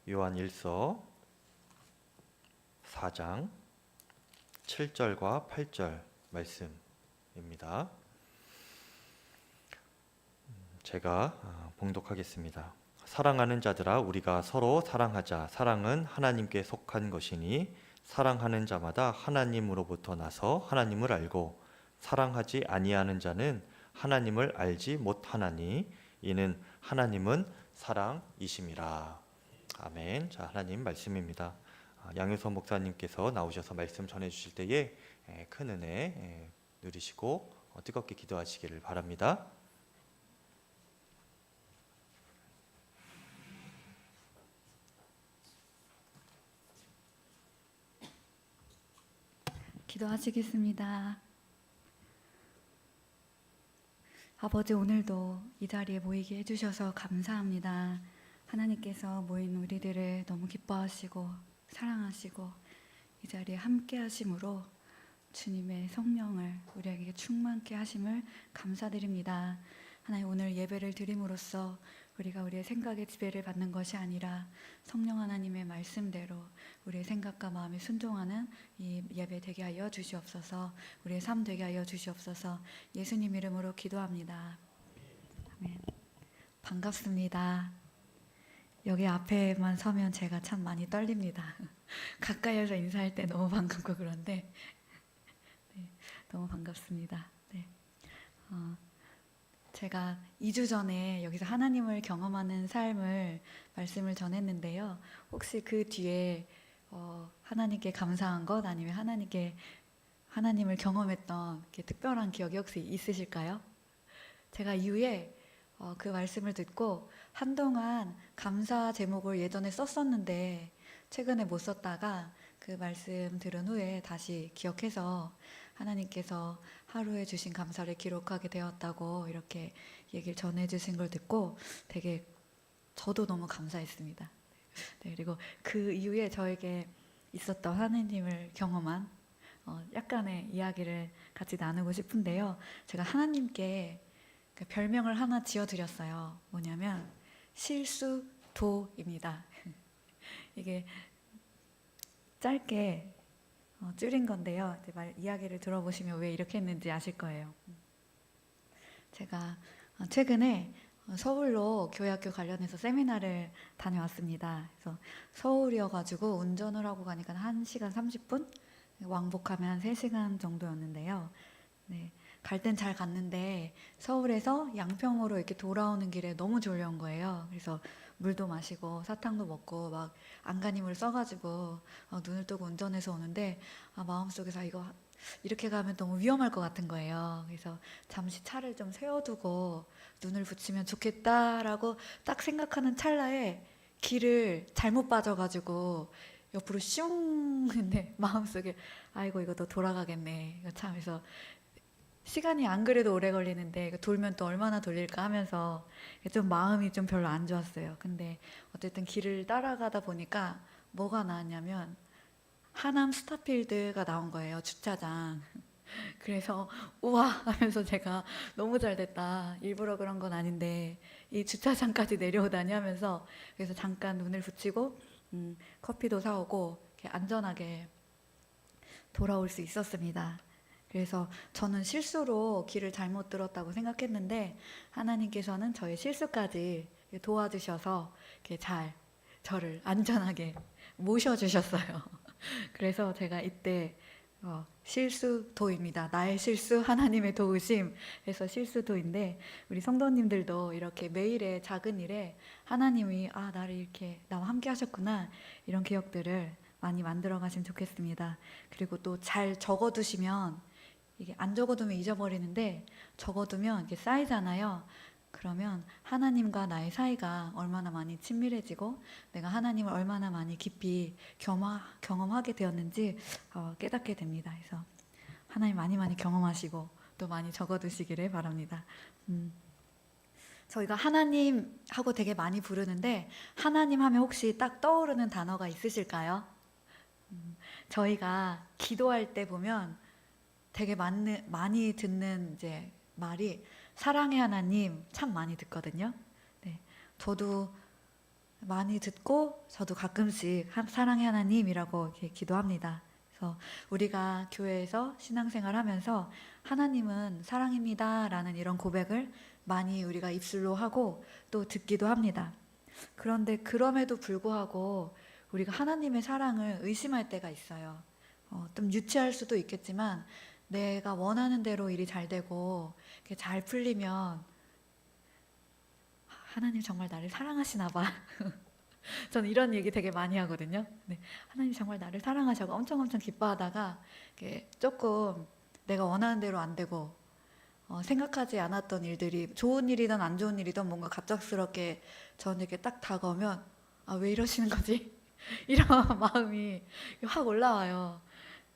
요한 1서 4장 7절과 8절 말씀입니다. 제가 봉독하겠습니다. 사랑하는 자들아, 우리가 서로 사랑하자. 사랑은 하나님께 속한 것이니 사랑하는 자마다 하나님으로부터 나서 하나님을 알고, 사랑하지 아니하는 자는 하나님을 알지 못하나니 이는 하나님은 사랑이심이라. 아멘. 자, 하나님 말씀입니다. 양효선 목사님께서 나오셔서 말씀 전해주실 때에 큰 은혜 누리시고 뜨겁게 기도하시기를 바랍니다. 기도하시겠습니다. 아버지, 오늘도 이 자리에 모이게 해주셔서 감사합니다. 하나님께서 모인 우리들을 너무 기뻐하시고 사랑하시고 이 자리에 함께 하심으로 주님의 성령을 우리에게 충만케 하심을 감사드립니다. 하나님, 오늘 예배를 드림으로써 우리가 우리의 생각의 지배를 받는 것이 아니라 성령 하나님의 말씀대로 우리의 생각과 마음에 순종하는 이 예배 되게 하여 주시옵소서. 우리의 삶 되게 하여 주시옵소서. 예수님 이름으로 기도합니다. 아멘. 반갑습니다. 여기 앞에만 서면 제가 참 많이 떨립니다. 가까이에서 인사할 때 너무 반갑고 그런데 네, 너무 반갑습니다. 네. 제가 2주 전에 여기서 하나님을 경험하는 삶을 말씀을 전했는데요. 혹시 그 뒤에 하나님께 감사한 것 아니면 하나님을 경험했던 특별한 기억이 혹시 있으실까요? 제가 이후에 그 말씀을 듣고 한동안 감사 제목을 예전에 썼었는데 최근에 못 썼다가 그 말씀 들은 후에 다시 기억해서 하나님께서 하루에 주신 감사를 기록하게 되었다고 이렇게 얘기를 전해주신 걸 듣고 되게 저도 너무 감사했습니다. 네, 그리고 그 이후에 저에게 있었던 하나님을 경험한 약간의 이야기를 같이 나누고 싶은데요. 제가 하나님께 별명을 하나 지어드렸어요. 뭐냐면 실수도입니다. 이게 짧게 줄인 건데요. 이야기를 들어보시면 왜 이렇게 했는지 아실 거예요. 제가 최근에 서울로 교회학교 관련해서 세미나를 다녀왔습니다. 그래서 서울이어가지고 운전을 하고 가니까 1시간 30분? 왕복하면 한 3시간 정도였는데요. 네, 갈 땐 잘 갔는데 서울에서 양평으로 이렇게 돌아오는 길에 너무 졸려온 거예요. 그래서 물도 마시고 사탕도 먹고 막 안간힘을 써가지고 눈을 뜨고 운전해서 오는데 마음속에서 이거 이렇게 가면 너무 위험할 것 같은 거예요. 그래서 잠시 차를 좀 세워두고 눈을 붙이면 좋겠다라고 딱 생각하는 찰나에 길을 잘못 빠져가지고 옆으로 슝 했는데 마음속에 아이고 이거 또 돌아가겠네. 이거 참 해서 시간이 안 그래도 오래 걸리는데 이거 돌면 또 얼마나 돌릴까 하면서 좀 마음이 좀 별로 안 좋았어요. 근데 어쨌든 길을 따라가다 보니까 뭐가 나왔냐면 하남 스타필드가 나온 거예요. 주차장. 그래서 우와 하면서 제가 너무 잘 됐다. 일부러 그런 건 아닌데 이 주차장까지 내려오다니 하면서 그래서 잠깐 눈을 붙이고 커피도 사오고 이렇게 안전하게 돌아올 수 있었습니다. 그래서 저는 실수로 길을 잘못 들었다고 생각했는데 하나님께서는 저의 실수까지 도와주셔서 이렇게 잘 저를 안전하게 모셔주셨어요. 그래서 제가 이때 실수도입니다. 나의 실수, 하나님의 도우심 해서 실수도인데 우리 성도님들도 이렇게 매일의 작은 일에 하나님이 나를 이렇게 나와 함께 하셨구나 이런 기억들을 많이 만들어 가시면 좋겠습니다. 그리고 또 잘 적어두시면 이게 안 적어두면 잊어버리는데 적어두면 이게 쌓이잖아요. 그러면 하나님과 나의 사이가 얼마나 많이 친밀해지고 내가 하나님을 얼마나 많이 깊이 경험하게 되었는지 깨닫게 됩니다. 그래서 하나님 많이 경험하시고 또 많이 적어두시기를 바랍니다. 저희가 하나님 하고 되게 많이 부르는데 하나님 하면 혹시 딱 떠오르는 단어가 있으실까요? 저희가 기도할 때 보면 되게 많이 듣는 이제 말이 사랑의 하나님 참 많이 듣거든요. 네, 저도 많이 듣고 저도 가끔씩 사랑의 하나님이라고 이렇게 기도합니다. 그래서 우리가 교회에서 신앙생활 하면서 하나님은 사랑입니다 라는 이런 고백을 많이 우리가 입술로 하고 또 듣기도 합니다. 그런데 그럼에도 불구하고 우리가 하나님의 사랑을 의심할 때가 있어요. 좀 유치할 수도 있겠지만 내가 원하는 대로 일이 잘 되고 잘 풀리면 하나님 정말 나를 사랑하시나 봐. 저는 이런 얘기 되게 많이 하거든요. 네, 하나님 정말 나를 사랑하셔서 엄청 기뻐하다가 조금 내가 원하는 대로 안 되고 생각하지 않았던 일들이 좋은 일이든 안 좋은 일이든 뭔가 갑작스럽게 저에게 딱 다가오면 왜 이러시는 거지? 이런 마음이 확 올라와요.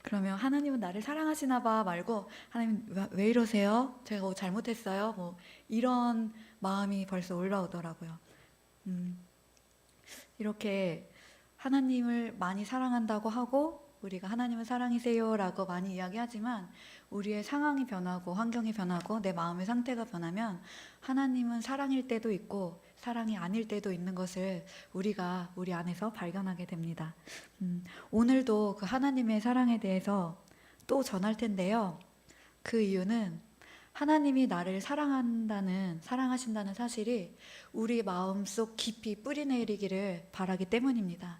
그러면 하나님은 나를 사랑하시나 봐 말고 하나님 왜 이러세요? 제가 뭐 잘못했어요? 뭐 이런 마음이 벌써 올라오더라고요. 이렇게 하나님을 많이 사랑한다고 하고 우리가 하나님은 사랑이세요 라고 많이 이야기하지만 우리의 상황이 변하고 환경이 변하고 내 마음의 상태가 변하면 하나님은 사랑일 때도 있고 사랑이 아닐 때도 있는 것을 우리가 우리 안에서 발견하게 됩니다. 오늘도 그 하나님의 사랑에 대해서 또 전할 텐데요. 그 이유는 하나님이 나를 사랑하신다는 사실이 우리 마음속 깊이 뿌리내리기를 바라기 때문입니다.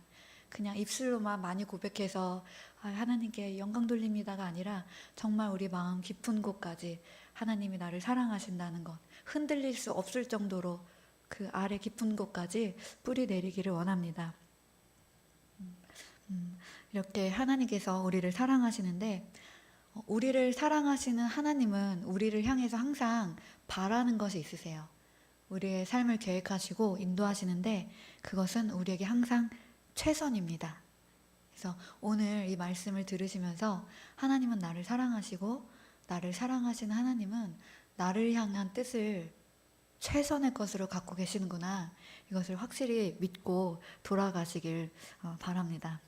그냥 입술로만 많이 고백해서 하나님께 영광 돌립니다가 아니라 정말 우리 마음 깊은 곳까지 하나님이 나를 사랑하신다는 것, 흔들릴 수 없을 정도로 그 아래 깊은 곳까지 뿌리내리기를 원합니다. 이렇게 하나님께서 우리를 사랑하시는데 우리를 사랑하시는 하나님은 우리를 향해서 항상 바라는 것이 있으세요. 우리의 삶을 계획하시고 인도하시는데 그것은 우리에게 항상 최선입니다. 그래서 오늘 이 말씀을 들으시면서 하나님은 나를 사랑하시고 나를 사랑하시는 하나님은 나를 향한 뜻을 최선의 것으로 갖고 계시는구나. 이것을 확실히 믿고 돌아가시길 바랍니다.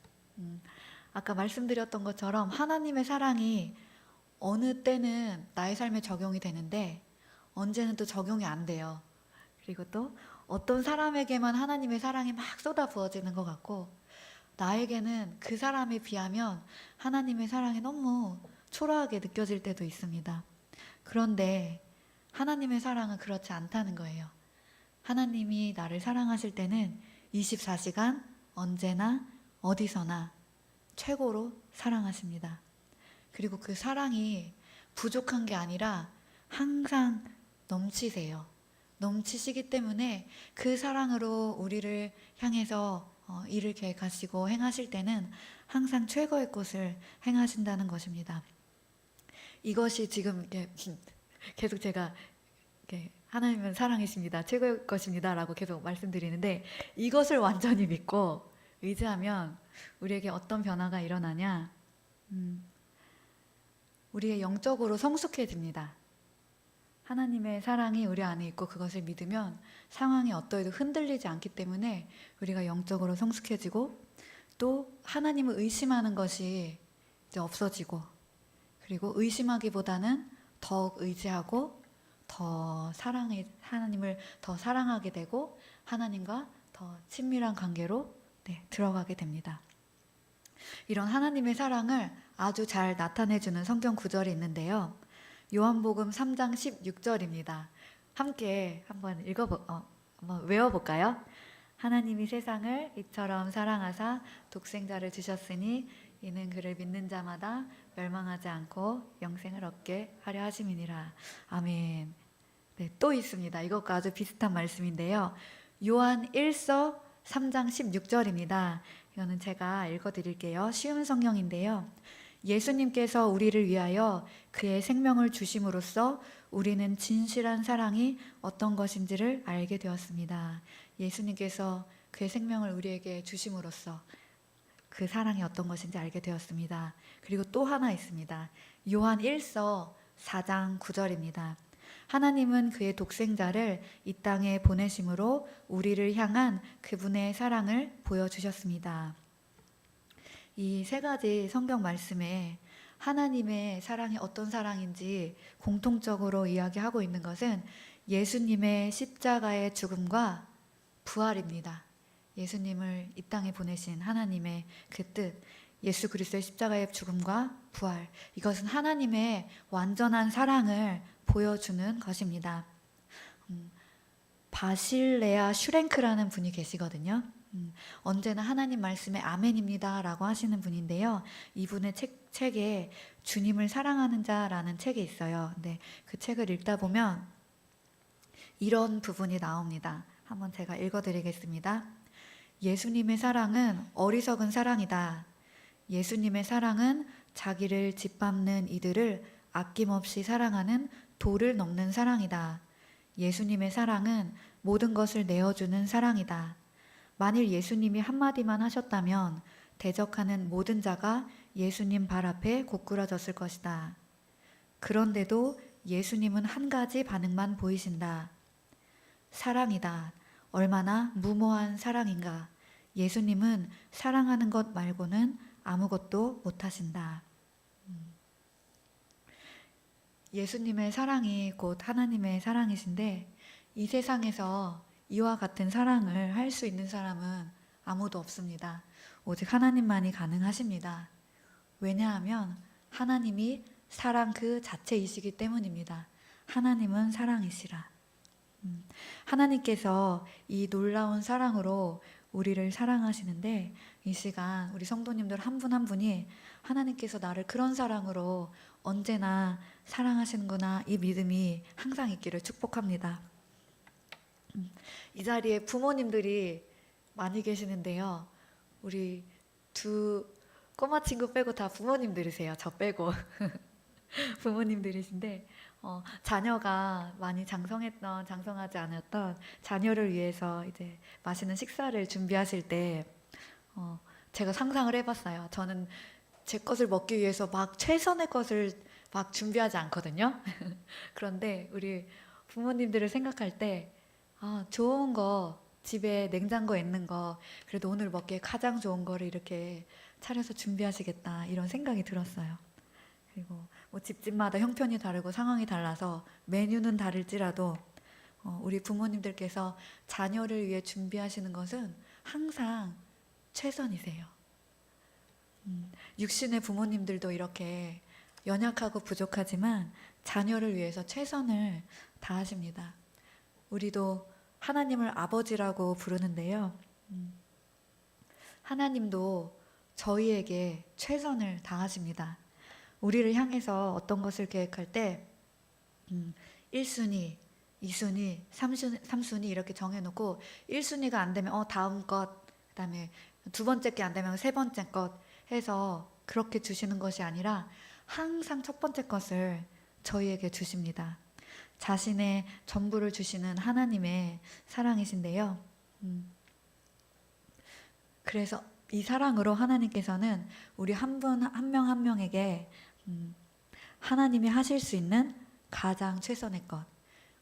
아까 말씀드렸던 것처럼 하나님의 사랑이 어느 때는 나의 삶에 적용이 되는데 언제는 또 적용이 안 돼요. 그리고 또 어떤 사람에게만 하나님의 사랑이 막 쏟아 부어지는 것 같고 나에게는 그 사람에 비하면 하나님의 사랑이 너무 초라하게 느껴질 때도 있습니다. 그런데 하나님의 사랑은 그렇지 않다는 거예요. 하나님이 나를 사랑하실 때는 24시간 언제나 어디서나 최고로 사랑하십니다. 그리고 그 사랑이 부족한 게 아니라 항상 넘치세요. 넘치시기 때문에 그 사랑으로 우리를 향해서 일을 계획하시고 행하실 때는 항상 최고의 것을 행하신다는 것입니다. 이것이 지금 이렇게 계속 제가 이렇게 하나님은 사랑이십니다. 최고의 것입니다. 라고 계속 말씀드리는데 이것을 완전히 믿고 의지하면 우리에게 어떤 변화가 일어나냐? 우리의 영적으로 성숙해집니다. 하나님의 사랑이 우리 안에 있고 그것을 믿으면 상황이 어떠해도 흔들리지 않기 때문에 우리가 영적으로 성숙해지고 또 하나님을 의심하는 것이 이제 없어지고 그리고 의심하기보다는 더욱 의지하고 하나님을 더 사랑하게 되고 하나님과 더 친밀한 관계로 들어가게 됩니다. 이런 하나님의 사랑을 아주 잘 나타내주는 성경 구절이 있는데요. 요한복음 3장 16절입니다. 함께 한번 한번 외워볼까요? 하나님이 세상을 이처럼 사랑하사 독생자를 주셨으니 이는 그를 믿는 자마다 멸망하지 않고 영생을 얻게 하려 하심이니라. 아멘. 네, 또 있습니다. 이것과 아주 비슷한 말씀인데요. 요한 1서 3장 16절입니다. 이거는 제가 읽어드릴게요. 쉬운 성경인데요. 예수님께서 우리를 위하여 그의 생명을 주심으로써 우리는 진실한 사랑이 어떤 것인지를 알게 되었습니다. 예수님께서 그의 생명을 우리에게 주심으로써 그 사랑이 어떤 것인지 알게 되었습니다. 그리고 또 하나 있습니다. 요한 1서 4장 9절입니다. 하나님은 그의 독생자를 이 땅에 보내심으로 우리를 향한 그분의 사랑을 보여주셨습니다. 이 세 가지 성경 말씀에 하나님의 사랑이 어떤 사랑인지 공통적으로 이야기하고 있는 것은 예수님의 십자가의 죽음과 부활입니다. 예수님을 이 땅에 보내신 하나님의 그 뜻, 예수 그리스도의 십자가의 죽음과 부활, 이것은 하나님의 완전한 사랑을 보여주는 것입니다. 바실레아 슈랭크라는 분이 계시거든요. 언제나 하나님 말씀에 아멘입니다 라고 하시는 분인데요. 이분의 책에 주님을 사랑하는 자라는 책이 있어요. 근데 그 책을 읽다 보면 이런 부분이 나옵니다. 한번 제가 읽어드리겠습니다. 예수님의 사랑은 어리석은 사랑이다. 예수님의 사랑은 자기를 짓밟는 이들을 아낌없이 사랑하는 도를 넘는 사랑이다. 예수님의 사랑은 모든 것을 내어주는 사랑이다. 만일 예수님이 한마디만 하셨다면 대적하는 모든 자가 예수님 발 앞에 고꾸라졌을 것이다. 그런데도 예수님은 한 가지 반응만 보이신다. 사랑이다. 얼마나 무모한 사랑인가. 예수님은 사랑하는 것 말고는 아무것도 못하신다. 예수님의 사랑이 곧 하나님의 사랑이신데 이 세상에서 이와 같은 사랑을 할 수 있는 사람은 아무도 없습니다. 오직 하나님만이 가능하십니다. 왜냐하면 하나님이 사랑 그 자체이시기 때문입니다. 하나님은 사랑이시라. 하나님께서 이 놀라운 사랑으로 우리를 사랑하시는데 이 시간 우리 성도님들 한 분 한 분이 하나님께서 나를 그런 사랑으로 언제나 사랑하시는구나 이 믿음이 항상 있기를 축복합니다. 이 자리에 부모님들이 많이 계시는데요. 우리 두 꼬마 친구 빼고 다 부모님들이세요. 저 빼고 부모님들이신데 자녀가 많이 장성하지 않았던 자녀를 위해서 이제 맛있는 식사를 준비하실 때 제가 상상을 해봤어요. 저는 제 것을 먹기 위해서 막 최선의 것을 막 준비하지 않거든요. 그런데 우리 부모님들을 생각할 때 좋은 거 집에 냉장고에 있는 거 그래도 오늘 먹기에 가장 좋은 거를 이렇게 차려서 준비하시겠다 이런 생각이 들었어요. 그리고 뭐 집집마다 형편이 다르고 상황이 달라서 메뉴는 다를지라도 우리 부모님들께서 자녀를 위해 준비하시는 것은 항상 최선이세요. 육신의 부모님들도 이렇게 연약하고 부족하지만 자녀를 위해서 최선을 다하십니다. 우리도 하나님을 아버지라고 부르는데요. 하나님도 저희에게 최선을 다하십니다. 우리를 향해서 어떤 것을 계획할 때 1순위, 2순위, 3순위 이렇게 정해놓고 1순위가 안 되면 다음 것, 그 다음에 두 번째 게 안 되면 세 번째 것 해서 그렇게 주시는 것이 아니라 항상 첫 번째 것을 저희에게 주십니다. 자신의 전부를 주시는 하나님의 사랑이신데요. 그래서 이 사랑으로 하나님께서는 우리 한 분 한 명 한 명에게 하나님이 하실 수 있는 가장 최선의 것,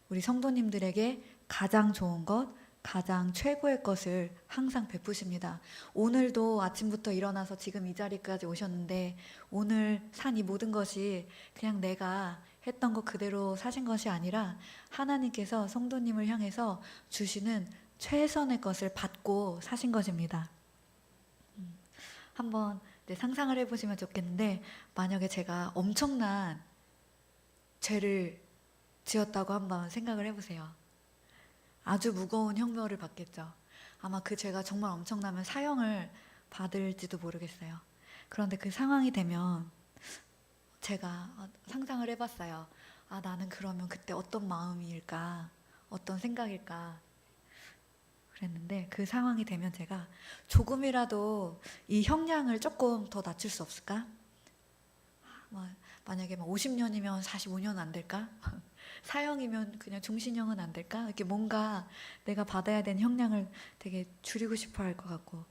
우리 성도님들에게 가장 좋은 것, 가장 최고의 것을 항상 베푸십니다. 오늘도 아침부터 일어나서 지금 이 자리까지 오셨는데 오늘 산 이 모든 것이 그냥 내가 했던 것 그대로 사신 것이 아니라 하나님께서 성도님을 향해서 주시는 최선의 것을 받고 사신 것입니다. 한번 상상을 해보시면 좋겠는데 만약에 제가 엄청난 죄를 지었다고 한번 생각을 해보세요. 아주 무거운 형벌을 받겠죠. 아마 그 죄가 정말 엄청나면 사형을 받을지도 모르겠어요. 그런데 그 상황이 되면 제가 상상을 해봤어요. 나는 그러면 그때 어떤 마음일까? 어떤 생각일까? 그랬는데 그 상황이 되면 제가 조금이라도 이 형량을 조금 더 낮출 수 없을까? 만약에 50년이면 45년 안 될까? 사형이면 그냥 종신형은 안 될까? 이렇게 뭔가 내가 받아야 되는 형량을 되게 줄이고 싶어 할 것 같고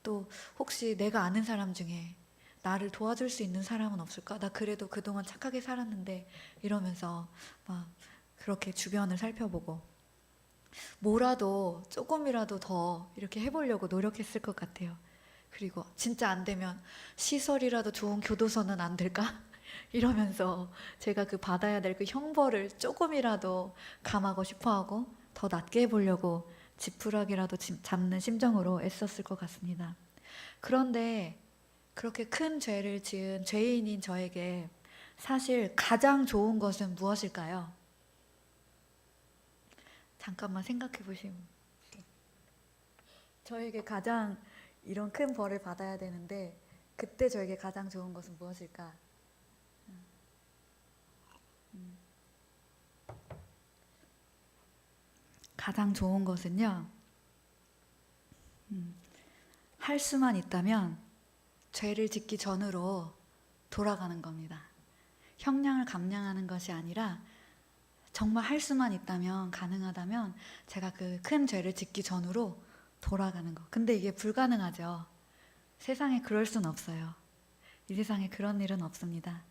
또 혹시 내가 아는 사람 중에 나를 도와줄 수 있는 사람은 없을까? 나 그래도 그동안 착하게 살았는데 이러면서 막 그렇게 주변을 살펴보고 뭐라도 조금이라도 더 이렇게 해보려고 노력했을 것 같아요. 그리고 진짜 안 되면 시설이라도 좋은 교도소는 안 될까? 이러면서 제가 그 받아야 될 그 형벌을 조금이라도 감하고 싶어하고 더 낮게 해보려고 지푸라기라도 잡는 심정으로 애썼을 것 같습니다. 그런데 그렇게 큰 죄를 지은 죄인인 저에게 사실 가장 좋은 것은 무엇일까요? 잠깐만 생각해 보시면, 저에게 가장 이런 큰 벌을 받아야 되는데 그때 저에게 가장 좋은 것은 무엇일까? 가장 좋은 것은요, 할 수만 있다면 죄를 짓기 전으로 돌아가는 겁니다. 형량을 감량하는 것이 아니라 정말 할 수만 있다면, 가능하다면 제가 그 큰 죄를 짓기 전으로 돌아가는 것. 근데 이게 불가능하죠. 세상에 그럴 순 없어요. 이 세상에 그런 일은 없습니다.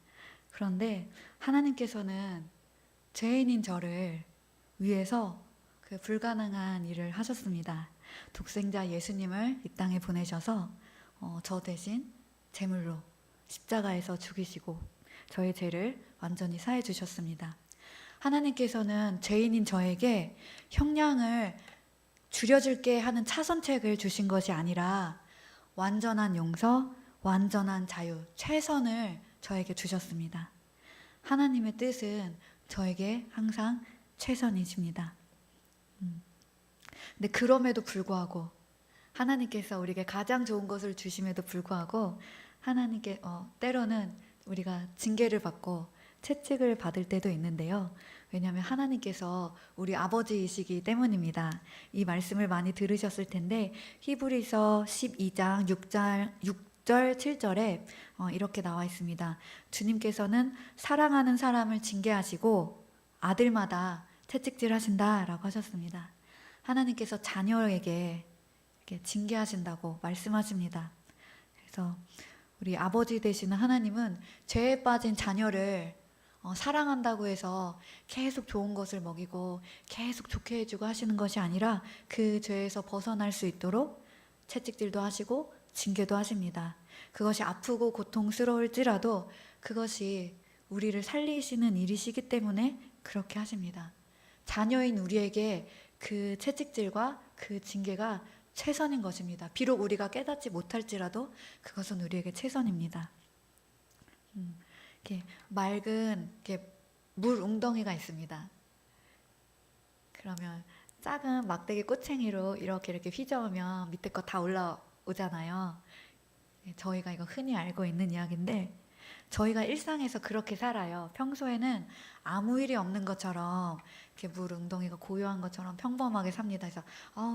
그런데 하나님께서는 죄인인 저를 위해서 그 불가능한 일을 하셨습니다. 독생자 예수님을 이 땅에 보내셔서 저 대신 제물로 십자가에서 죽이시고 저의 죄를 완전히 사해 주셨습니다. 하나님께서는 죄인인 저에게 형량을 줄여줄게 하는 차선책을 주신 것이 아니라 완전한 용서, 완전한 자유, 최선을 저에게 주셨습니다. 하나님의 뜻은 저에게 항상 최선이십니다. 근데 그럼에도 불구하고 하나님께서 우리에게 가장 좋은 것을 주심에도 불구하고 하나님께 때로는 우리가 징계를 받고 채찍을 받을 때도 있는데요. 왜냐하면 하나님께서 우리 아버지이시기 때문입니다. 이 말씀을 많이 들으셨을 텐데 히브리서 12장 6절 7절에 이렇게 나와 있습니다. 주님께서는 사랑하는 사람을 징계하시고 아들마다 채찍질 하신다라고 하셨습니다. 하나님께서 자녀에게 이렇게 징계하신다고 말씀하십니다. 그래서 우리 아버지 되시는 하나님은 죄에 빠진 자녀를 사랑한다고 해서 계속 좋은 것을 먹이고 계속 좋게 해주고 하시는 것이 아니라 그 죄에서 벗어날 수 있도록 채찍질도 하시고 징계도 하십니다. 그것이 아프고 고통스러울지라도 그것이 우리를 살리시는 일이시기 때문에 그렇게 하십니다. 자녀인 우리에게 그 채찍질과 그 징계가 최선인 것입니다. 비록 우리가 깨닫지 못할지라도 그것은 우리에게 최선입니다. 이렇게 맑은 이렇게 물 웅덩이가 있습니다. 그러면 작은 막대기 꼬챙이로 이렇게 휘저으면 밑에 거 다 올라오잖아요. 저희가 이거 흔히 알고 있는 이야기인데 저희가 일상에서 그렇게 살아요. 평소에는 아무 일이 없는 것처럼 이렇게 물 웅덩이가 고요한 것처럼 평범하게 삽니다. 그래서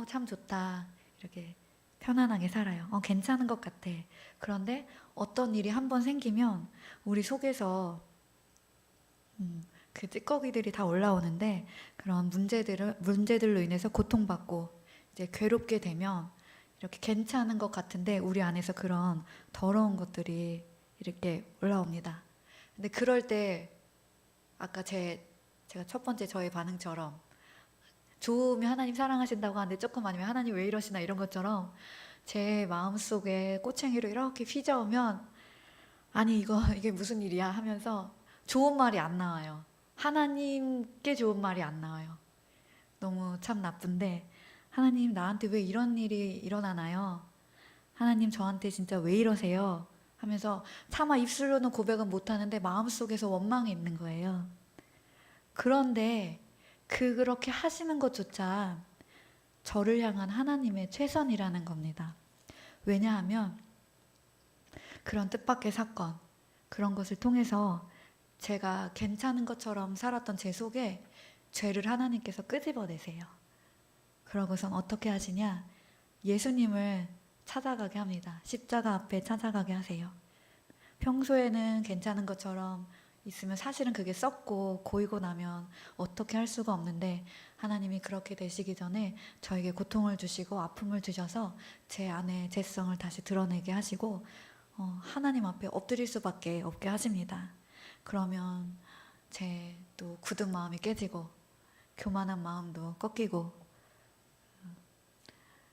참 좋다. 이렇게 편안하게 살아요. 괜찮은 것 같아. 그런데 어떤 일이 한번 생기면 우리 속에서 그 찌꺼기들이 다 올라오는데 그런 문제들로 인해서 고통받고 이제 괴롭게 되면 이렇게 괜찮은 것 같은데 우리 안에서 그런 더러운 것들이 이렇게 올라옵니다. 근데 그럴 때 아까 제가 첫 번째 저의 반응처럼 좋으면 하나님 사랑하신다고 하는데 조금 아니면 하나님 왜 이러시나 이런 것처럼 제 마음속에 꼬챙이로 이렇게 휘저으면 아니 이게 무슨 일이야 하면서 좋은 말이 안 나와요. 하나님께 좋은 말이 안 나와요. 너무 참 나쁜데 하나님 나한테 왜 이런 일이 일어나나요? 하나님 저한테 진짜 왜 이러세요? 하면서 차마 입술로는 고백은 못하는데 마음속에서 원망이 있는 거예요. 그런데 그렇게 하시는 것조차 저를 향한 하나님의 최선이라는 겁니다. 왜냐하면 그런 뜻밖의 사건, 그런 것을 통해서 제가 괜찮은 것처럼 살았던 제 속에 죄를 하나님께서 끄집어내세요. 그러고선 어떻게 하시냐? 예수님을 찾아가게 합니다. 십자가 앞에 찾아가게 하세요. 평소에는 괜찮은 것처럼 있으면 사실은 그게 썩고 고이고 나면 어떻게 할 수가 없는데 하나님이 그렇게 되시기 전에 저에게 고통을 주시고 아픔을 주셔서 제 안에 죄성을 다시 드러내게 하시고 하나님 앞에 엎드릴 수밖에 없게 하십니다. 그러면 제 또 굳은 마음이 깨지고 교만한 마음도 꺾이고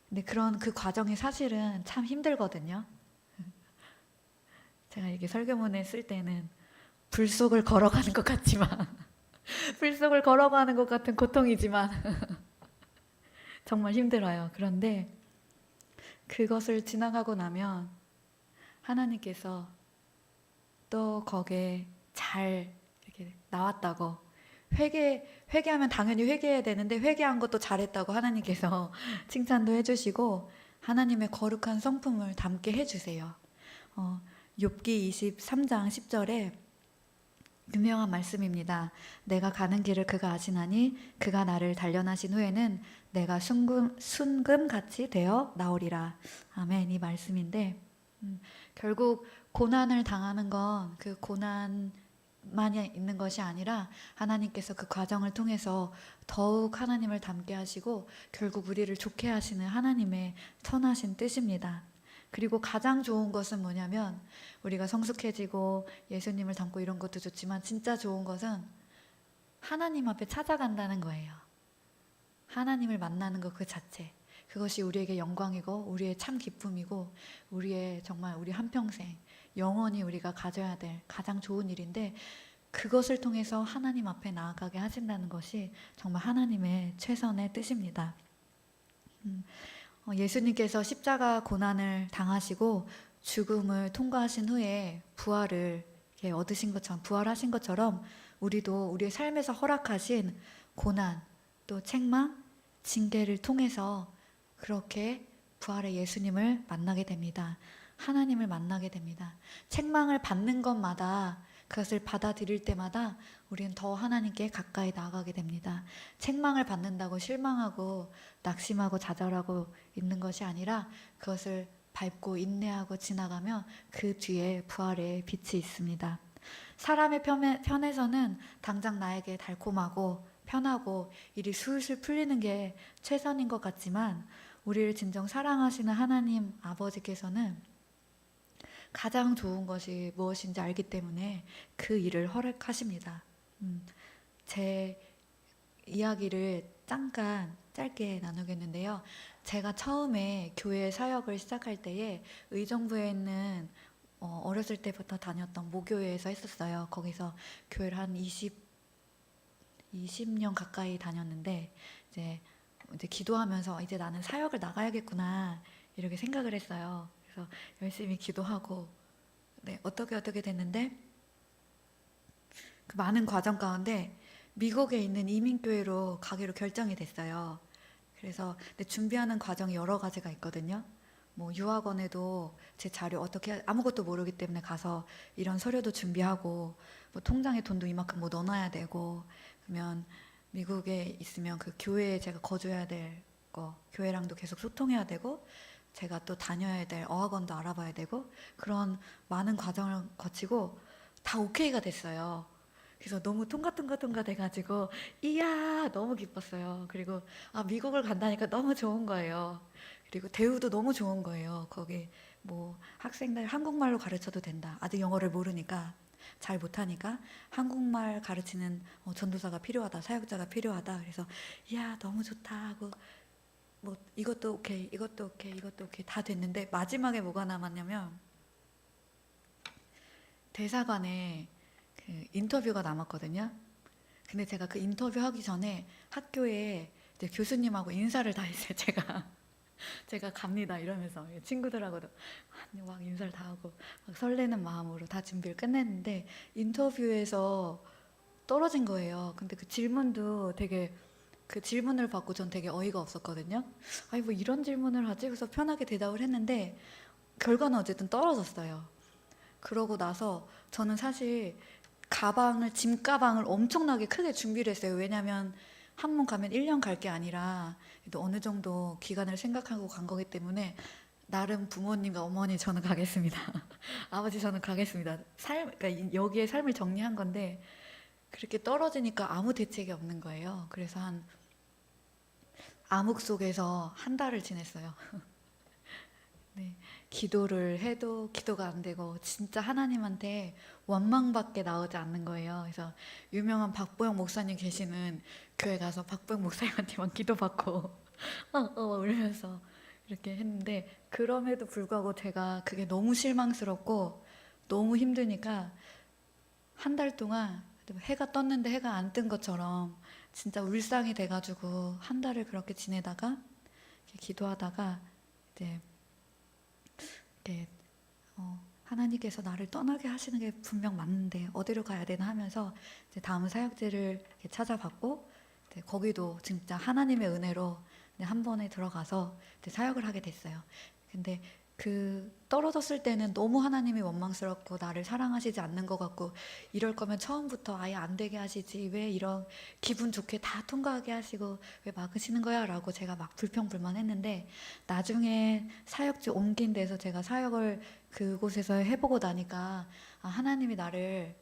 근데 그런 그 과정이 사실은 참 힘들거든요. 제가 이게 설교문에 쓸 때는 불 속을 걸어가는 것 같지만 불 속을 걸어가는 것 같은 고통이지만 정말 힘들어요. 그런데 그것을 지나가고 나면 하나님께서 또 거기에 잘 이렇게 나왔다고 회개하면 당연히 회개해야 되는데 회개한 것도 잘했다고 하나님께서 칭찬도 해주시고 하나님의 거룩한 성품을 담게 해주세요. 욥기 23장 10절에 유명한 말씀입니다. 내가 가는 길을 그가 아시나니 그가 나를 단련하신 후에는 내가 순금같이 되어 나오리라. 아멘. 이 말씀인데 결국 고난을 당하는 건 그 고난만 있는 것이 아니라 하나님께서 그 과정을 통해서 더욱 하나님을 닮게 하시고 결국 우리를 좋게 하시는 하나님의 선하신 뜻입니다. 그리고 가장 좋은 것은 뭐냐면 우리가 성숙해지고 예수님을 닮고 이런 것도 좋지만 진짜 좋은 것은 하나님 앞에 찾아간다는 거예요. 하나님을 만나는 것 그 자체. 그것이 우리에게 영광이고 우리의 참 기쁨이고 우리의 정말 우리 한평생 영원히 우리가 가져야 될 가장 좋은 일인데 그것을 통해서 하나님 앞에 나아가게 하신다는 것이 정말 하나님의 최선의 뜻입니다. 예수님께서 십자가 고난을 당하시고 죽음을 통과하신 후에 부활을 얻으신 것처럼 부활하신 것처럼 우리도 우리의 삶에서 허락하신 고난 또 책망, 징계를 통해서 그렇게 부활의 예수님을 만나게 됩니다. 하나님을 만나게 됩니다. 책망을 받는 것마다 그것을 받아들일 때마다 우리는 더 하나님께 가까이 나아가게 됩니다. 책망을 받는다고 실망하고 낙심하고 좌절하고 있는 것이 아니라 그것을 밟고 인내하고 지나가면 그 뒤에 부활의 빛이 있습니다. 사람의 편에서는 당장 나에게 달콤하고 편하고 일이 술술 풀리는 게 최선인 것 같지만 우리를 진정 사랑하시는 하나님 아버지께서는 가장 좋은 것이 무엇인지 알기 때문에 그 일을 허락하십니다. 제 이야기를 잠깐 짧게 나누겠는데요. 제가 처음에 교회 사역을 시작할 때에 의정부에 있는 어렸을 때부터 다녔던 모교회에서 했었어요. 거기서 교회를 한 20년 가까이 다녔는데 이제 기도하면서 이제 나는 사역을 나가야겠구나 이렇게 생각을 했어요. 그래서 열심히 기도하고 어떻게 됐는데 그 많은 과정 가운데 미국에 있는 이민교회로 가기로 결정이 됐어요. 그래서 준비하는 과정이 여러 가지가 있거든요. 뭐 유학원에도 제 자료 어떻게 아무것도 모르기 때문에 가서 이런 서류도 준비하고 뭐 통장에 돈도 이만큼 뭐 넣어놔야 되고 그러면 미국에 있으면 그 교회에 제가 거주해야 될 거 교회랑도 계속 소통해야 되고 제가 또 다녀야 될 어학원도 알아봐야 되고 그런 많은 과정을 거치고 다 오케이가 됐어요. 그래서 너무 통과 돼가지고 이야 너무 기뻤어요. 그리고 미국을 간다니까 너무 좋은 거예요. 그리고 대우도 너무 좋은 거예요. 거기 뭐 학생들 한국말로 가르쳐도 된다. 아직 영어를 모르니까 잘 못하니까 한국말 가르치는 전도사가 필요하다. 사역자가 필요하다. 그래서 이야 너무 좋다 하고 뭐 이것도 오케이 다 됐는데 마지막에 뭐가 남았냐면 대사관에 그 인터뷰가 남았거든요. 근데 제가 그 인터뷰 하기 전에 학교에 이제 교수님하고 인사를 다 했어요. 제가 갑니다 이러면서 친구들하고도 막 인사를 다 하고 막 설레는 마음으로 다 준비를 끝냈는데 인터뷰에서 떨어진 거예요. 근데 그 질문도 되게 그 질문을 받고 전 되게 어이가 없었거든요. 아니 뭐 이런 질문을 하지? 그래서 편하게 대답을 했는데 결과는 어쨌든 떨어졌어요. 그러고 나서 저는 사실 짐 가방을 엄청나게 크게 준비를 했어요. 왜냐면 한 번 가면 1년 갈 게 아니라 또 어느 정도 기간을 생각하고 간 거기 때문에 나름 부모님과 어머니 저는 가겠습니다. 아버지 저는 가겠습니다. 그러니까 여기에 삶을 정리한 건데 그렇게 떨어지니까 아무 대책이 없는 거예요. 그래서 한 암흑 속에서 한 달을 지냈어요. 네, 기도를 해도 기도가 안 되고 진짜 하나님한테 원망밖에 나오지 않는 거예요. 그래서 유명한 박보영 목사님 계시는 교회 가서 박보영 목사님한테만 기도받고 울면서 이렇게 했는데 그럼에도 불구하고 제가 그게 너무 실망스럽고 너무 힘드니까 한 달 동안 해가 떴는데 해가 안 뜬 것처럼 진짜 울상이 돼가지고 한 달을 그렇게 지내다가 기도하다가 이제 이렇게 하나님께서 나를 떠나게 하시는 게 분명 맞는데 어디로 가야 되나 하면서 이제 다음 사역지를 이렇게 찾아봤고 이제 거기도 진짜 하나님의 은혜로 이제 한 번에 들어가서 이제 사역을 하게 됐어요. 근데 그 떨어졌을 때는 너무 하나님이 원망스럽고 나를 사랑하시지 않는 것 같고 이럴 거면 처음부터 아예 안 되게 하시지 왜 이런 기분 좋게 다 통과하게 하시고 왜 막으시는 거야 라고 제가 막 불평불만했는데 나중에 사역지 옮긴 데서 제가 사역을 그곳에서 해보고 나니까 아, 하나님이 나를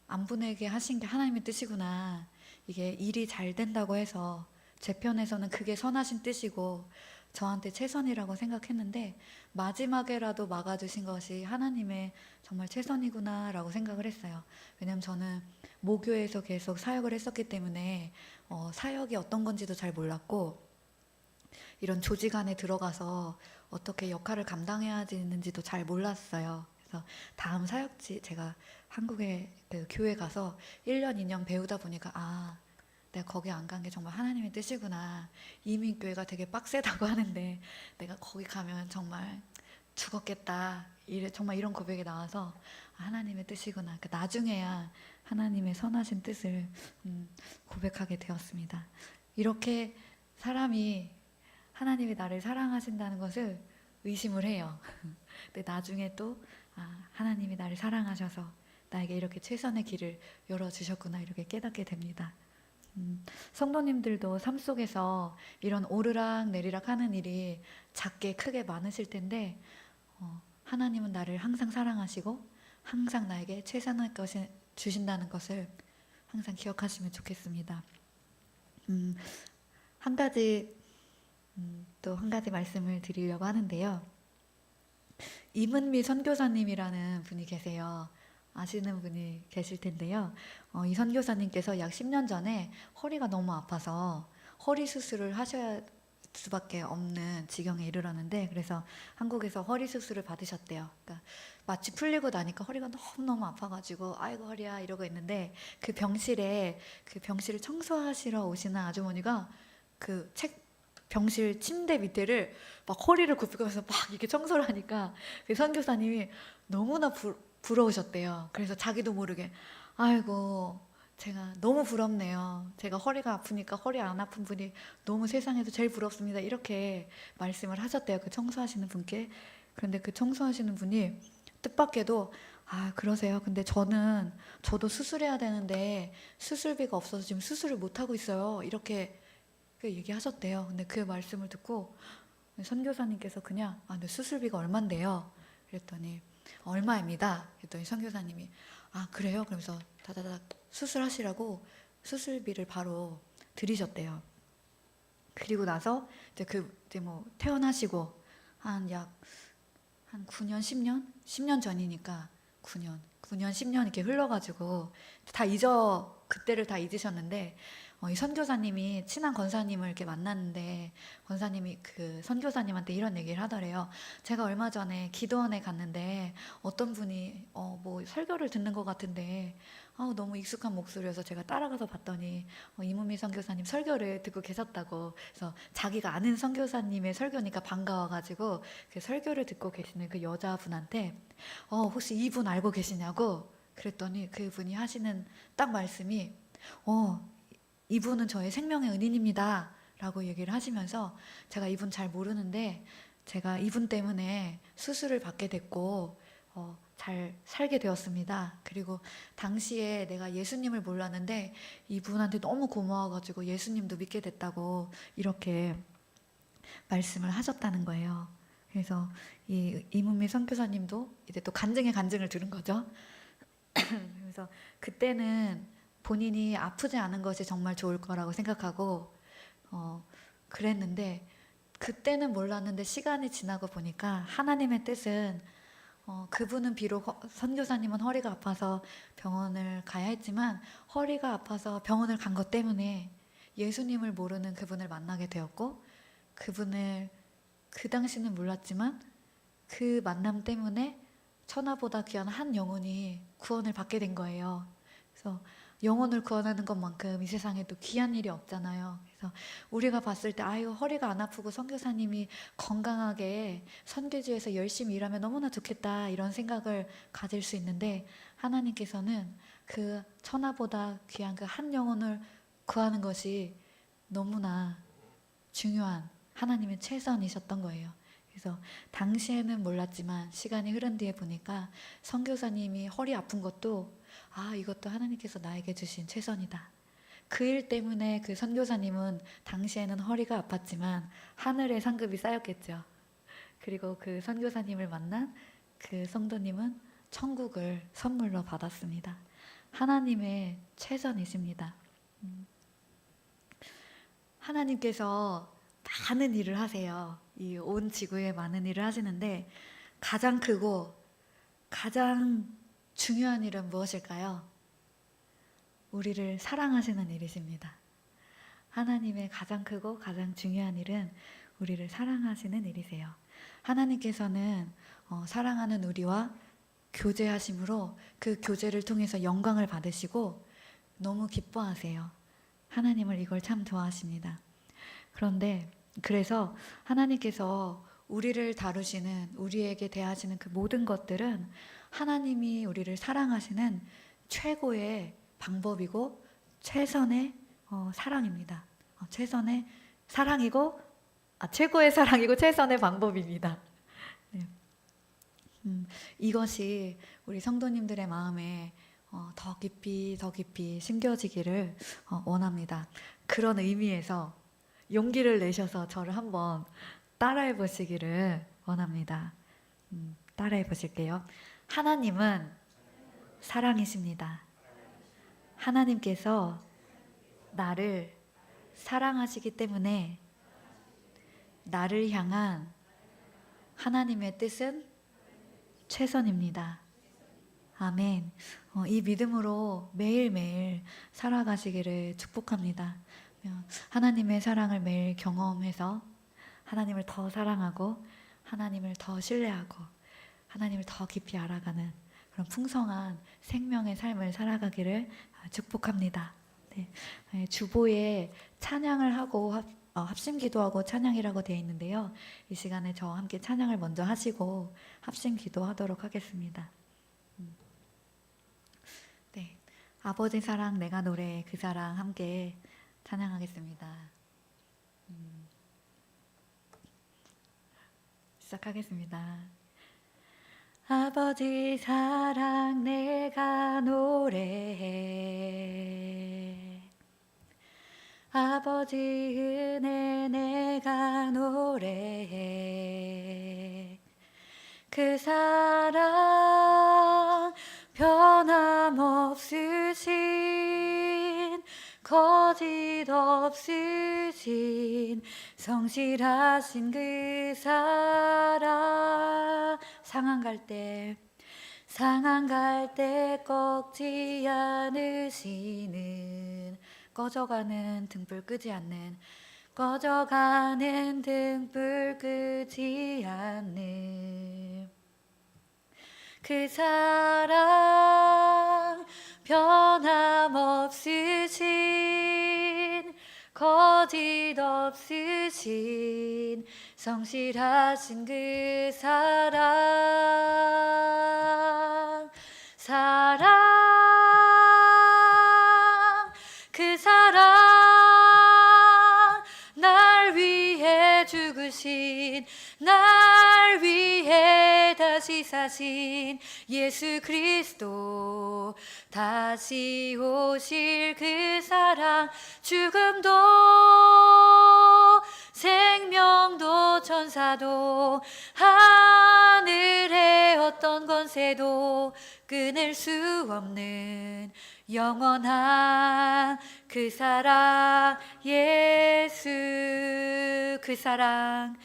안 보내게 하신 게 하나님의 뜻이구나. 이게 일이 잘 된다고 해서 제 편에서는 그게 선하신 뜻이고 저한테 최선이라고 생각했는데 마지막에라도 막아주신 것이 하나님의 정말 최선이구나 라고 생각을 했어요. 왜냐면 저는 모교에서 계속 사역을 했었기 때문에 사역이 어떤 건지도 잘 몰랐고 이런 조직 안에 들어가서 어떻게 역할을 감당해야 되는지도 잘 몰랐어요. 그래서 다음 사역지 제가 한국에 그 교회 가서 1년, 2년 배우다 보니까 아, 내가 거기 안 간 게 정말 하나님의 뜻이구나. 이민교회가 되게 빡세다고 하는데 내가 거기 가면 정말 죽었겠다. 정말 이런 고백이 나와서 아, 하나님의 뜻이구나. 그러니까 나중에야 하나님의 선하신 뜻을 고백하게 되었습니다. 이렇게 사람이 하나님이 나를 사랑하신다는 것을 의심을 해요. 근데 나중에 또 하나님이 나를 사랑하셔서 나에게 이렇게 최선의 길을 열어주셨구나 이렇게 깨닫게 됩니다. 성도님들도 삶 속에서 이런 오르락 내리락 하는 일이 작게 크게 많으실 텐데 하나님은 나를 항상 사랑하시고 항상 나에게 최선의 것을 주신다는 것을 항상 기억하시면 좋겠습니다. 한 가지 또 한 가지 말씀을 드리려고 하는데요. 이문미 선교사님이라는 분이 계세요. 아시는 분이 계실 텐데요. 이 선교사님께서 약 10년 전에 허리가 너무 아파서 허리 수술을 하셔야 수밖에 없는 지경에 이르렀는데 그래서 한국에서 허리 수술을 받으셨대요. 그러니까 마취 풀리고 나니까 허리가 너무너무 아파가지고 아이고 허리야 이러고 있는데 그 병실을 청소하시러 오시는 아주머니가 병실 침대 밑에를 막 허리를 굽히면서 막 이렇게 청소를 하니까 그 선교사님이 너무나 부러우셨대요. 그래서 자기도 모르게 아이고 제가 너무 부럽네요. 제가 허리가 아프니까 허리 안 아픈 분이 너무 세상에서 제일 부럽습니다. 이렇게 말씀을 하셨대요. 그 청소하시는 분께. 그런데 그 청소하시는 분이 뜻밖에도 아 그러세요. 근데 저도 수술해야 되는데 수술비가 없어서 지금 수술을 못 하고 있어요. 이렇게 얘기하셨대요. 근데 그 말씀을 듣고 선교사님께서 그냥 근데 수술비가 얼만데요? 그랬더니 얼마입니다. 그랬더니 선교사님이 아 그래요? 그러면서 다다닥 수술하시라고 수술비를 바로 드리셨대요. 그리고 나서 이제 뭐 퇴원하시고 한 9년, 10년 전이니까 9년, 10년 이렇게 흘러가지고 그때를 다 잊으셨는데 이 선교사님이 친한 권사님을 이렇게 만났는데 권사님이 그 선교사님한테 이런 얘기를 하더래요. 제가 얼마 전에 기도원에 갔는데 어떤 분이 뭐 설교를 듣는 것 같은데 너무 익숙한 목소리여서 제가 따라가서 봤더니 이문미 선교사님 설교를 듣고 계셨다고. 그래서 자기가 아는 선교사님의 설교니까 반가워가지고 그 설교를 듣고 계시는 그 여자분한테 혹시 이분 알고 계시냐고 그랬더니 그분이 하시는 딱 말씀이 이분은 저의 생명의 은인입니다 라고 얘기를 하시면서 제가 이분 잘 모르는데 제가 이분 때문에 수술을 받게 됐고 잘 살게 되었습니다. 그리고 당시에 내가 예수님을 몰랐는데 이분한테 너무 고마워가지고 예수님도 믿게 됐다고 이렇게 말씀을 하셨다는 거예요. 그래서 이 이문미 선교사님도 이제 또 간증의 간증을 들은 거죠. 그래서 그때는 본인이 아프지 않은 것이 정말 좋을 거라고 생각하고 그랬는데 그때는 몰랐는데 시간이 지나고 보니까 하나님의 뜻은 그분은 비록 선교사님은 허리가 아파서 병원을 가야 했지만 허리가 아파서 병원을 간 것 때문에 예수님을 모르는 그분을 만나게 되었고 그분을 그 당시는 몰랐지만 그 만남 때문에 천하보다 귀한 한 영혼이 구원을 받게 된 거예요. 그래서 영혼을 구원하는 것만큼 이 세상에 또 귀한 일이 없잖아요. 그래서 우리가 봤을 때 아유 허리가 안 아프고 선교사님이 건강하게 선교지에서 열심히 일하면 너무나 좋겠다 이런 생각을 가질 수 있는데 하나님께서는 그 천하보다 귀한 그 한 영혼을 구하는 것이 너무나 중요한 하나님의 최선이셨던 거예요. 그래서 당시에는 몰랐지만 시간이 흐른 뒤에 보니까 선교사님이 허리 아픈 것도 이것도 하나님께서 나에게 주신 최선이다. 그 일 때문에 그 선교사님은 당시에는 허리가 아팠지만 하늘의 상급이 쌓였겠죠. 그리고 그 선교사님을 만난 그 성도님은 천국을 선물로 받았습니다. 하나님의 최선이십니다. 하나님께서 많은 일을 하세요. 이 온 지구에 많은 일을 하시는데 가장 크고 가장 중요한 일은 무엇일까요? 우리를 사랑하시는 일이십니다. 하나님의 가장 크고 가장 중요한 일은 우리를 사랑하시는 일이세요. 하나님께서는 사랑하는 우리와 교제하심으로 그 교제를 통해서 영광을 받으시고 너무 기뻐하세요. 하나님을 이걸 참 좋아하십니다. 그런데 그래서 하나님께서 우리를 다루시는, 우리에게 대하시는 그 모든 것들은 하나님이 우리를 사랑하시는 최고의 방법이고 최선의 사랑입니다. 최선의 사랑이고 최고의 사랑이고 최선의 방법입니다. 네. 이것이 우리 성도님들의 마음에 더 깊이 심겨지기를 원합니다. 그런 의미에서 용기를 내셔서 저를 한번 따라해 보시기를 원합니다. 따라해 보실게요. 하나님은 사랑이십니다. 하나님께서 나를 사랑하시기 때문에 나를 향한 하나님의 뜻은 최선입니다. 아멘. 이 믿음으로 매일매일 살아가시기를 축복합니다. 하나님의 사랑을 매일 경험해서 하나님을 더 사랑하고 하나님을 더 신뢰하고 하나님을 더 깊이 알아가는 그런 풍성한 생명의 삶을 살아가기를 축복합니다. 네. 주보에 찬양을 하고 합심기도하고 찬양이라고 되어 있는데요. 이 시간에 저와 함께 찬양을 먼저 하시고 합심기도하도록 하겠습니다. 네, 아버지 사랑 내가 노래 그 사랑 함께 찬양하겠습니다. 시작하겠습니다. 아버지 사랑 내가 노래해 아버지 은혜 내가 노래해 그 사랑 변함없으신 거짓 없으신 성실하신 그 사랑 상한 갈 때 꺾지 않으시는 꺼져가는 등불 끄지 않는 꺼져가는 등불 끄지 않는 그 사랑 변함없으신 거짓 없으신 성실하신 그 사랑 그 사랑 날 위해 죽으신 날 위해 다시 사신 예수 그리스도 다시 오실 그 사랑 죽음도 생명도 천사도 하늘의 어떤 권세도 끊을 수 없는 영원한 그 사랑 예수 그 사랑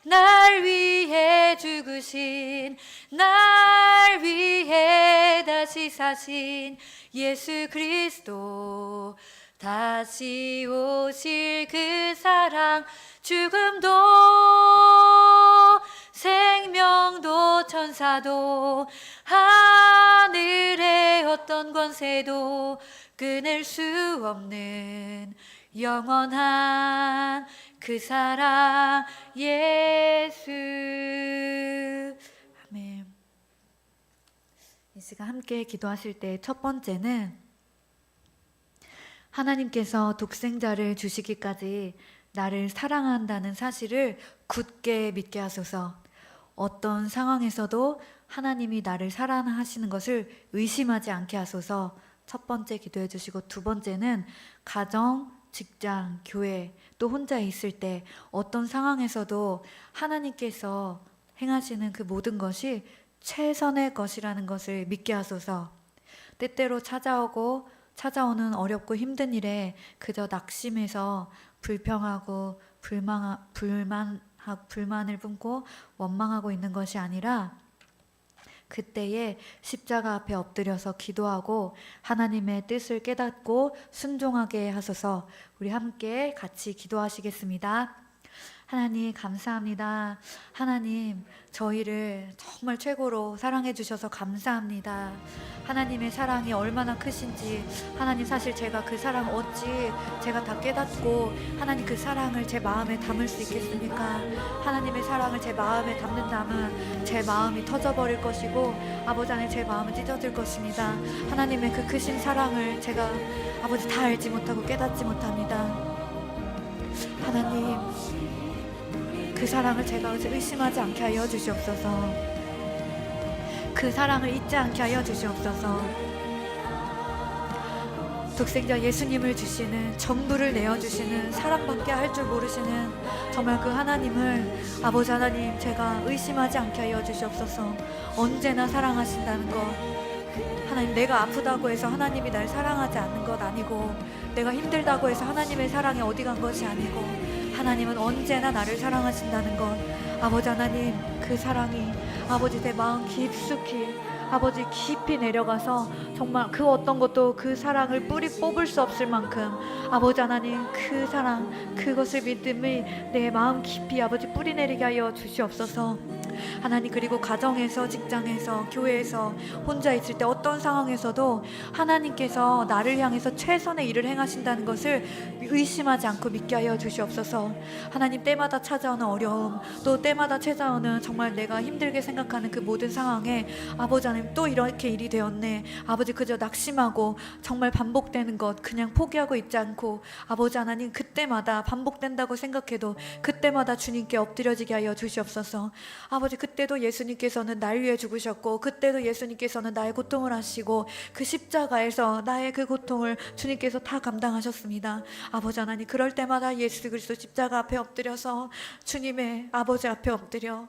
날 위해 죽으신 날 위해 다시 사신 예수 그리스도 다시 오실 그 사랑 죽음도 생명도 천사도 하늘의 어떤 권세도 끊을 수 없는 영원한 그 사랑 예수. 아멘. 이 시간 함께 기도하실 때 첫 번째는 하나님께서 독생자를 주시기까지 나를 사랑한다는 사실을 굳게 믿게 하소서. 어떤 상황에서도 하나님이 나를 사랑하시는 것을 의심하지 않게 하소서. 첫 번째 기도해 주시고, 두 번째는 가정, 직장, 교회, 또 혼자 있을 때 어떤 상황에서도 하나님께서 행하시는 그 모든 것이 최선의 것이라는 것을 믿게 하소서. 때때로 찾아오는 어렵고 힘든 일에 그저 낙심해서 불평하고 불만을 품고 원망하고 있는 것이 아니라 그때에 십자가 앞에 엎드려서 기도하고 하나님의 뜻을 깨닫고 순종하게 하소서. 우리 함께 같이 기도하시겠습니다. 하나님 감사합니다. 하나님 저희를 정말 최고로 사랑해 주셔서 감사합니다. 하나님의 사랑이 얼마나 크신지, 하나님 사실 제가 그 사랑 어찌 제가 다 깨닫고 하나님 그 사랑을 제 마음에 담을 수 있겠습니까? 하나님의 사랑을 제 마음에 담는다면 제 마음이 터져버릴 것이고 아버지 안에 제 마음은 찢어질 것입니다. 하나님의 그 크신 사랑을 제가 아버지 다 알지 못하고 깨닫지 못합니다. 하나님 그 사랑을 제가 의심하지 않게 하여 주시옵소서. 그 사랑을 잊지 않게 하여 주시옵소서. 독생자 예수님을 주시는, 전부를 내어주시는, 사랑받게 할 줄 모르시는 정말 그 하나님을 아버지 하나님 제가 의심하지 않게 하여 주시옵소서. 언제나 사랑하신다는 것, 하나님 내가 아프다고 해서 하나님이 날 사랑하지 않는 것 아니고, 내가 힘들다고 해서 하나님의 사랑이 어디 간 것이 아니고, 하나님은 언제나 나를 사랑하신다는 것, 아버지 하나님 그 사랑이 아버지 내 마음 깊숙이 아버지 깊이 내려가서 정말 그 어떤 것도 그 사랑을 뿌리 뽑을 수 없을 만큼 아버지 하나님 그 사랑, 그것을 믿음이 내 마음 깊이 아버지 뿌리 내리게 하여 주시옵소서. 하나님 그리고 가정에서, 직장에서, 교회에서 혼자 있을 때 어떤 상황에서도 하나님께서 나를 향해서 최선의 일을 행하신다는 것을 의심하지 않고 믿게 하여 주시옵소서. 하나님 때마다 찾아오는 어려움, 또 때마다 찾아오는 정말 내가 힘들게 생각하는 그 모든 상황에 아버지 하나님 또 이렇게 일이 되었네, 아버지 그저 낙심하고 정말 반복되는 것 그냥 포기하고 있지 않고 아버지 하나님 그때마다 반복된다고 생각해도 그때마다 주님께 엎드려지게 하여 주시옵소서. 아버지 그때도 예수님께서는 날 위해 죽으셨고, 그때도 예수님께서는 나의 고통을 하시고 그 십자가에서 나의 그 고통을 주님께서 다 감당하셨습니다. 아버지 하나님 그럴 때마다 예수 그리스도 십자가 앞에 엎드려서 주님의 아버지 앞에 엎드려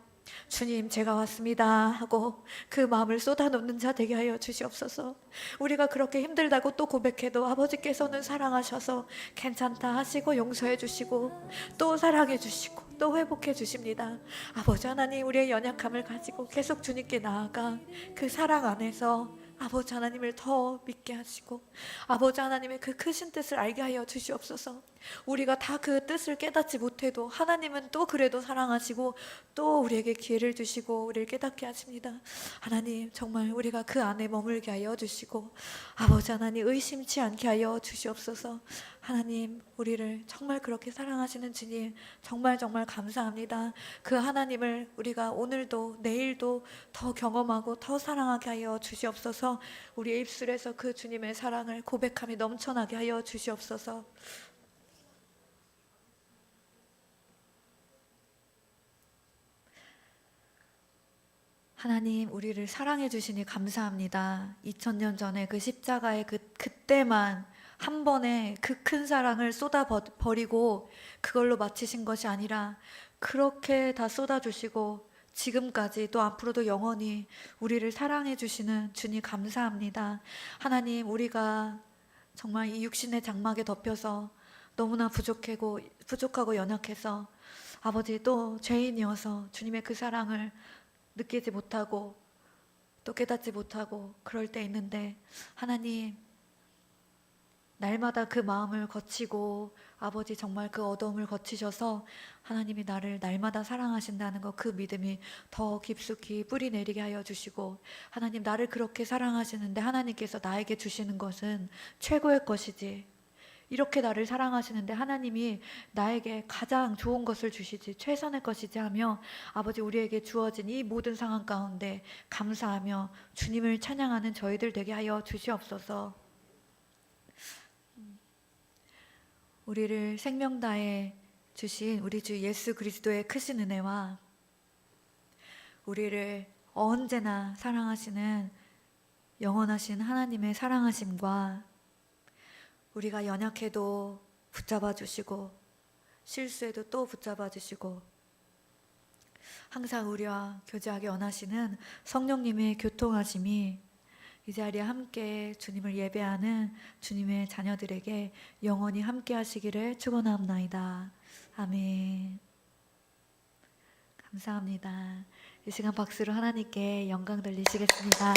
주님 제가 왔습니다 하고 그 마음을 쏟아놓는 자 되게 하여 주시옵소서. 우리가 그렇게 힘들다고 또 고백해도 아버지께서는 사랑하셔서 괜찮다 하시고 용서해 주시고 또 사랑해 주시고 또 회복해 주십니다. 아버지 하나님 우리의 연약함을 가지고 계속 주님께 나아가 그 사랑 안에서 아버지 하나님을 더 믿게 하시고 아버지 하나님의 그 크신 뜻을 알게 하여 주시옵소서. 우리가 다 그 뜻을 깨닫지 못해도 하나님은 또 그래도 사랑하시고 또 우리에게 기회를 주시고 우리를 깨닫게 하십니다. 하나님 정말 우리가 그 안에 머물게 하여 주시고 아버지 하나님 의심치 않게 하여 주시옵소서. 하나님 우리를 정말 그렇게 사랑하시는 주님 정말 감사합니다. 그 하나님을 우리가 오늘도 내일도 더 경험하고 더 사랑하게 하여 주시옵소서. 우리의 입술에서 그 주님의 사랑을 고백함이 넘쳐나게 하여 주시옵소서. 하나님 우리를 사랑해 주시니 감사합니다. 2000년 전에 그 십자가의 그때만 한 번에 그 큰 사랑을 쏟아 버리고 그걸로 마치신 것이 아니라 그렇게 다 쏟아주시고 지금까지 또 앞으로도 영원히 우리를 사랑해 주시는 주님 감사합니다. 하나님 우리가 정말 이 육신의 장막에 덮여서 너무나 부족하고 연약해서 아버지 또 죄인이어서 주님의 그 사랑을 느끼지 못하고 또 깨닫지 못하고 그럴 때 있는데 하나님 날마다 그 마음을 거치고 아버지 정말 그 어려움을 거치셔서 하나님이 나를 날마다 사랑하신다는 것, 그 믿음이 더 깊숙이 뿌리 내리게 하여 주시고, 하나님 나를 그렇게 사랑하시는데 하나님께서 나에게 주시는 것은 최고의 것이지, 이렇게 나를 사랑하시는데 하나님이 나에게 가장 좋은 것을 주시지, 최선의 것이지 하며 아버지 우리에게 주어진 이 모든 상황 가운데 감사하며 주님을 찬양하는 저희들 되게 하여 주시옵소서. 우리를 생명 다해 주신 우리 주 예수 그리스도의 크신 은혜와 우리를 언제나 사랑하시는 영원하신 하나님의 사랑하심과 우리가 연약해도 붙잡아 주시고 실수해도 또 붙잡아 주시고 항상 우리와 교제하게 원하시는 성령님의 교통하심이 이 자리에 함께 주님을 예배하는 주님의 자녀들에게 영원히 함께 하시기를 축원하옵나이다. 아멘. 감사합니다. 이 시간 박수로 하나님께 영광 돌리시겠습니다.